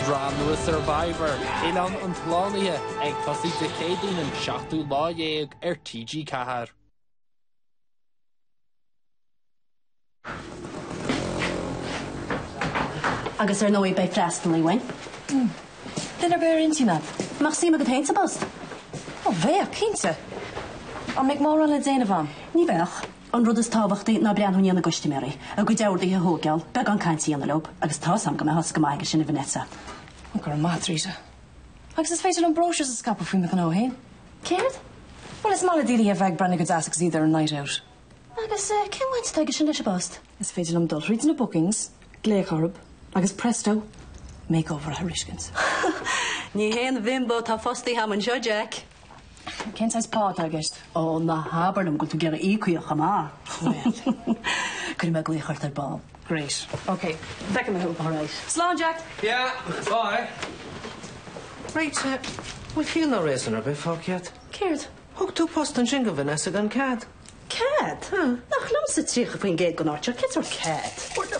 Drama Survivor. Ilan an Tlánaithe ag tosí de cédaoin an 7 láéag TG4. Agus nóí bei freistal í bhain. Dyna be'r un ti'n ad? Mach si me go teint sa bost. O, fe, cynta. Ond meg mor an y dyn y fan? Ní bheach, an rud is tábhachtaí na brean húní an na gusti meri. A go deirdaí a hógeal, beg an caintí an lob, agus tá sam go me hos go maiige sin na Vanessa. O, gwr mat, Rita. Agus is feisal an brochures is scapa fwy me gan o hyn. Céad? Wel, is mal y dili a feg bran y gydas ag either a night out. Agus, cyn waint taig sin leis a bost? Is feisal am dul rhaid yn y bookings, gle chorb, agus presto, makeover a Harishkins. Ní hen bhimbo tá fostí ham an seo, Jack. Kent as part agist. O, na habarnam go tú gera ícuoch am Well. Cyn me gluchart ar bal. Great. Okay. Back in my home. All right. Slán, Jack. Yeah, bye. Right, we feel no reason or bit fuck yet. Céad? Hook two post and jingle Vanessa gan cad. Cad? Nach lamsa trícha faoin géad gan átear, céad ar cad?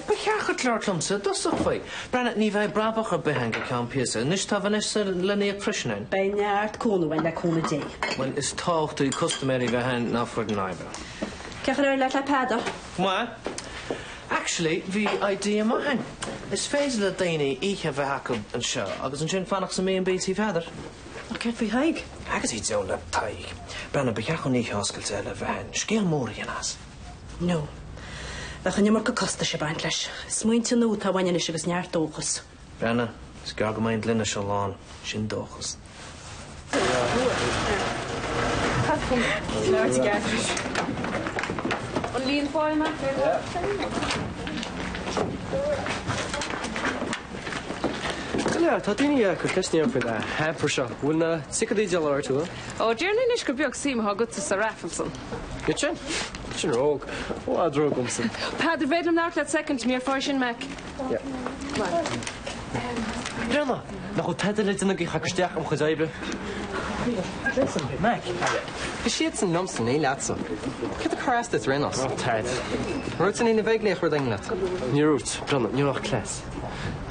Becheach at Lord Lumsa, dusach fai. Brannet ní bheith brabach ar behang a campisa, nish ta Vanessa linear frishnin. Bei neart cúna bhain le cúna dé. Well, is talk to customary behind now for the neighbor. Ceachar ar le pádar? What? Actually, the idea mine. Is phase the dainy ihe vehakub and show. Agus an sin fanach sa me and BT feather. Ceart fao haig? Agus he'd own a taig. Brannet becheach on ich hoskel te le vehan. Scale more in us. No. Bheach an nimar go costa se baint leis. Smuinte nó tá bhaine is agus neart dóchas. Brenna, is gargamaint linna se lán, sin dóchas. Leir ti gathris. On líon fáil ma? Yeah, tá daoine go ceisníar faoin a hamper seo. Bhfuil na sicadaí dealar tú? O, dearna is go beag sim ha gut sa Raffleson. Good sin? Sin róg. Ó, a drog umsin. Pad vedem nach let second meer for sin Mac. Yeah. Brenna, na go tedal na gí chasteach am chudáibre. Listen, Mac. Is siad san nomsan é leatsa. Cad a carasta renos. Oh, tad. Rút san éna bheitléach chuir daingat. Ní rút, Brenna, ní rach clas.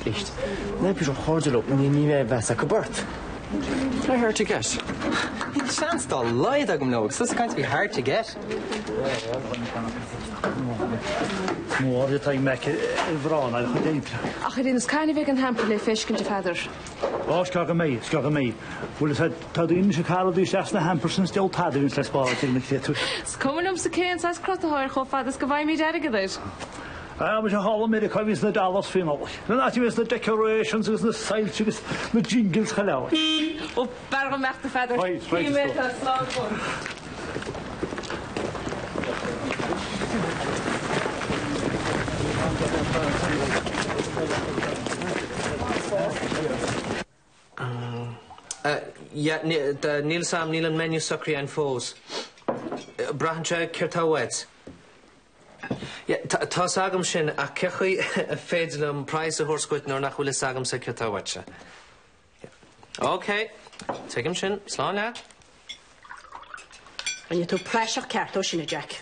Echt. Nee, heb je zo'n gordel op en die niet meer best akkoord. Very hard to get. The chance to lie that I'm no. It's going to be hard to get. More the time make vran al gedeen. Ach, dit is keine weg een hamperle fischken te verder. Oh, skag me. Wel het had in de kale die zelfs na hampersens stil hadden in slechts bal in de klet. Ze komen om ze keens als krotte hoor go vader skavai me derge dit. Maar je halen met de kavis na Dallas final. Dan had je eens de decorations, is de seiltjes, de jingles geluid. Op waarom maakt de verder? Right. Met dat slaapvol. Ja, de Neil Sam Neil en menu sacri en foes. Brahancha Kirtawet. Ja, tá sagam sin a cechuí a féidir am price a horscoit nor nach bhfuil sagam sa Kirtawet. Okay, take him sin, slán le. An you tú pleisach ceart ó sinna, Jack.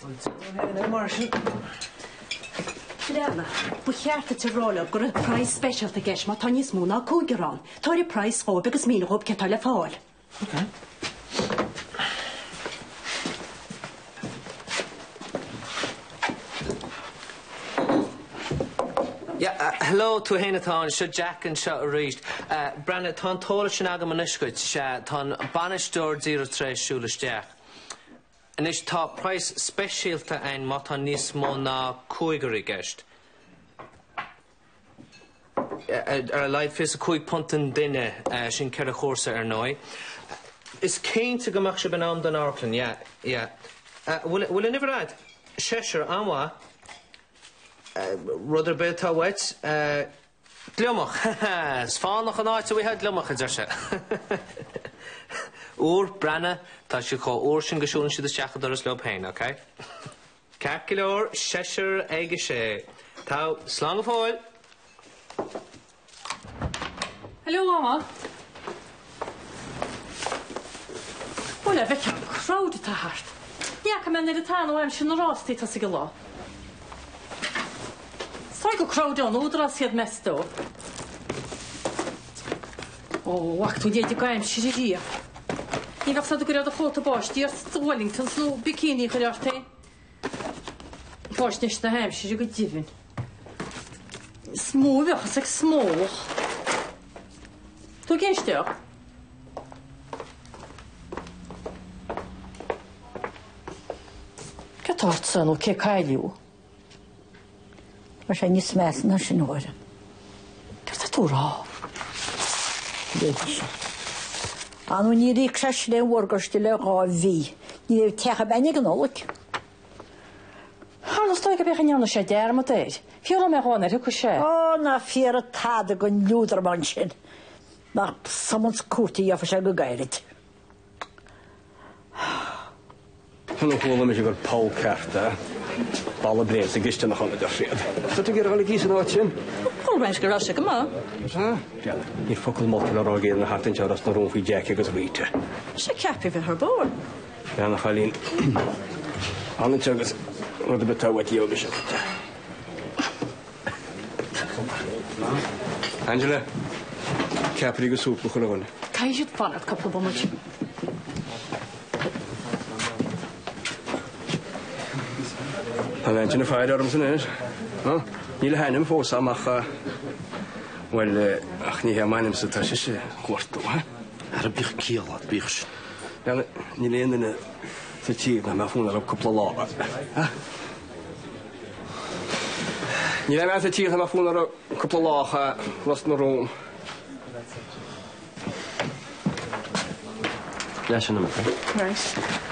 Brenna, bu chearta te róla gur a price special te geis má tannis múna cúgerán. Táir a price fób agus mína hóp cetar le fáil. Okay. Hello to Hainatán, seo Jack and seo a ríist. Brenna, tá tóla sin agam an iscuid, tá banistóir 03 siúlasteach. And is tá price specialta ein má tá níos mó ná cúigerí geist. Ar a leid fés a cúig pontan duine sin ceir a chórsa ar nói. Is cénta gomach se benám don Arklan, yeah. Will I never add? Cheshire, amwa. Rudder bit tá wet. Glumach. Sfánach an áit a bhí glumach a dúirse. Úr, Brenna, tá si có úr sin gosúin si isteach doras le pein, okay? Cacilór, Cheshire, aige sé. Tá, slán a fáil. Hello, Mama. Bwle, fe cean crowd ta hart. Ja, come in the town o am sin a rástí tá sig a lá. Stai go crowd on údra siad mesto. O, wacht wedi di gaim si hi. Ni fach sa gwrdd o ffota bost, di'r Wellington nhw bikini chyrio'r te. Bost nes na hem si gwyd difyn. Smw fi achos ag smw. Tu gen stio? Catort sa nhw ce caeliw. Mae sy'n nismes na sy'n oer. Gyrta dwra. Dweud a nhw'n i rig sasle wargos dyle o fi. Ni yw techa benig yn olyg. Halos doi gabech yn iawn o se der ma deir. Fiol am egon ar hwg o se. O, na ffyr y tad ag yn lwydr man sy'n. Na samons cwrti i afo se gygairid. Hwnnw chwlwm eisiau gwrdd Paul Carta. Bal y bref sy'n gystion o'ch ond ydych rhaid. So ti'n gyrraedd i gys yn o ti'n? Olwen sgyr aseg yma. Sa? I'r ffocl moltyn ar o'r yn y hartyn siarad os na rhwng fwy Jack agos wyta. Se capi fe hyr bor. Ia, na chalin. Anna siarad roedd y byta wedi o gysio. Angela, capri go súb buchol hwn. Ca i siwt fan ar cwpl o bomwch. Pan e'n y ffair ar ymsyn ys. No? Ni le hen am ffos am ach wel, ach ni hea maen am sy'n tas ys gwarto, ha? Ar y bych ciel, at bych. Ja, ni le yn y tîr na mewn ffwn ar y cwpl o lob. Ha? Ni le mewn tîr na mewn ffwn ar y cwpl o loch a rost na rôm. Ja, sy'n yma. Right.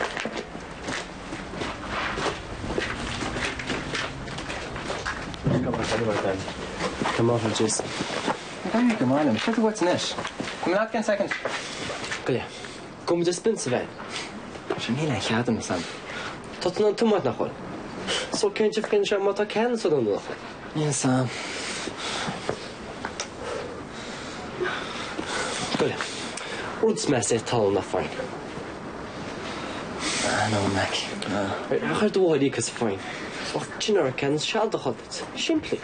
Come on, Jess. Hey, come on, I'm sure what's next. Come out again second. Go yeah. Kom just spin se Sy'n hyn eich adam sam. Tot nhw'n tymwyd na chwl. So cyn jyff gyn siarad mot o cen sydd o'n dod. Ie, sam. Go yeah. Wrth mes e'r tal na ffain. No, Mac. Ach ar dwyd i cys ffain. Och, ti'n ar y cen siarad o chodit. Simply.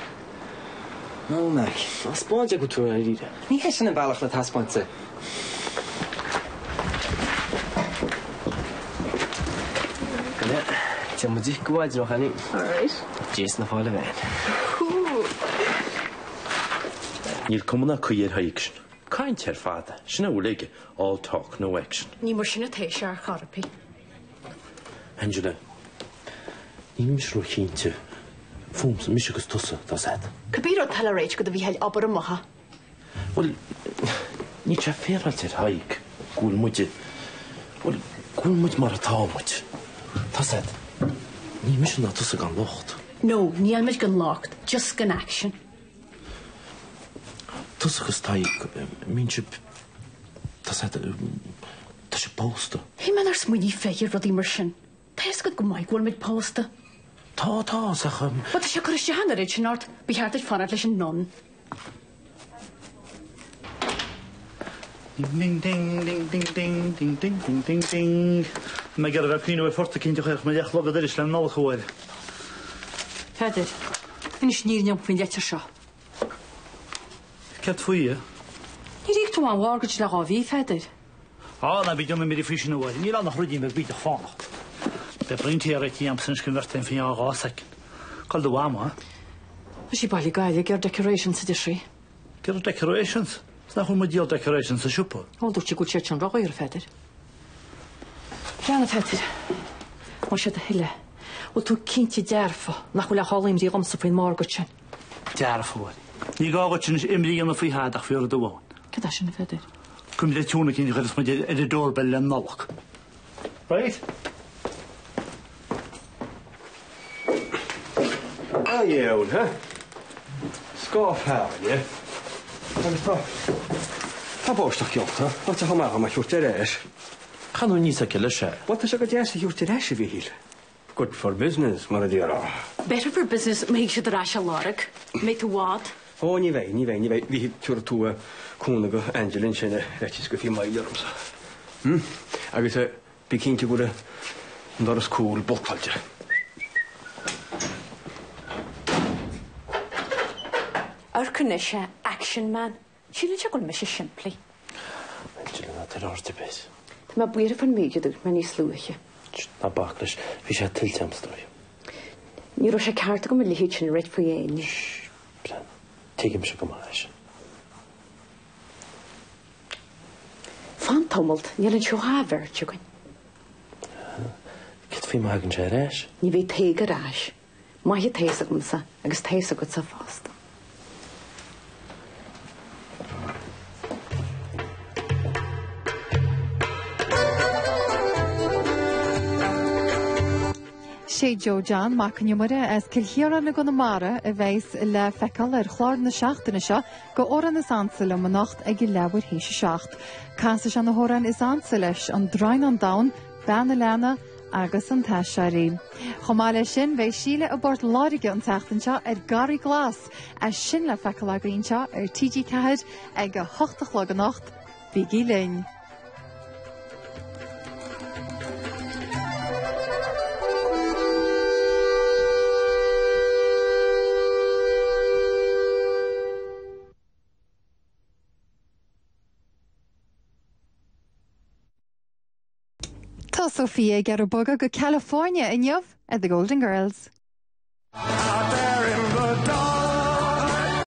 No, Mac. Os bod jag gwtwyr ar rydw. Ni hesyn yn balach na tasbont se. Gynne, ti'n mwyd i'ch gwaed roch anni. Alright. Jes na ffael y fe'n. Níl cumna cuir haíction. Caint ar fada. Sinna ulige. All talk, no action. Ni mor sy'n y teis ar charapi. Angela, ní mis ro chintu. Fums mis agus tusa, das het. Cabir o talareich gyda fi hel abor y moha. Wel, ní tra feralt ar haig. Gŵl mwyd. Wel, gŵl mwyd mar a ta mwyd. Das het. Ní mis na tusa gan locht. No, ni almys gan locht. Just gan action. Tusa gus taig. Minchip. Das het. Tas je posta. Hei man ar smwyni ffeir rod i myrsyn. Tes gyd gwmai gwal myd posta. Ta, sach. Wat is je korrysje han ar eich yn ord? Bi hart eich fanad leis yn non. Ding, ding, ding, ding, ding, ding, ding, ding, ding, ding. Mae gyda fe pyn o'r ffordd cynt o'ch eich, mae eich logod yr islam nol chwyr. Feder, yn eich nir niam pwynt eich sio. Cert fwy, e? Ni rig to an wargyd le gofi, Feder. O, na byd o'n mynd i ffysyn o wedi. Ni lan o'ch rydyn mewn byd o'ch ffôn. Be bryn ti ar eich am sy'n sgynfertyn ffyn o goseg. Col dy wam, o? Fys i bali gael gyr decorations ydy si. Gyda'r decorations? Sna chwn mwyd diol decorations y siwpo? Ol dwch ti gwyd siarad yn rog o'r Feder. Rhan y Feder. Mo siarad y hyle. O tu cynt i derfo. Na chwle cholim di gomsa pwy'n morgyd sy'n. Derfo wedi. Ni gogod sy'n imri yn y ffwy hadach ffyr y dywon. Gyda sy'n y Feder. Cwm dy tŵn ac yn ddechrau ysmwyd yr y doorbell yn nolog. Right? Ah, iawn, ha? Sgoff hawn, ie? Pa bos d'ch gilt, ha? Wat ych yma am a llwrt eres? Chan o'n nisa cael ysio. Wat ys agad ys a llwrt eres i fi hil? Good for business, mar ydi ar o. Better for business, mae eich sydd yr asio lorig. Mae tu wad. O, ni fei. Fi hyd tiwr tŵ cwn ag o Angelin sy'n rechis gyffi mael ar ymsa. Agus bi cyn ti gwrdd yn dod os cwl bolcfaldia. Ar cynnesio, action man. Si'n eich agol mysio simply. Jill na tar orte bes. Tá má buir fan méidir dúr man níos slúiche. Na baclis, hí sé tilteamstoi. Ní ro sé carta go me lihid sin réit faoi éine. Tegim se go máis. Fan tomult, níl an seo haver tugain. Kit fi magan sé reis? Ní bhí téige ráis. Má hi téisa gomsa, agus téisa go sa fásta. sé Joe John Macnumara as Kilhira na Gunamara a bheits le fecal chláir na seachtainna seo go óran is ansel am nacht ag lehar híise seacht. Casa an na hóran is ansel leis an drain an dain, bena lena agus an taisearí. Chomáile sin bheith síle a bord láirige an teachtainse garí glas a sin le fecal agrínse TG4 ag go 8 nacht bhí léin. Tá Sophia ger boga go California inniuh at the Golden Girls.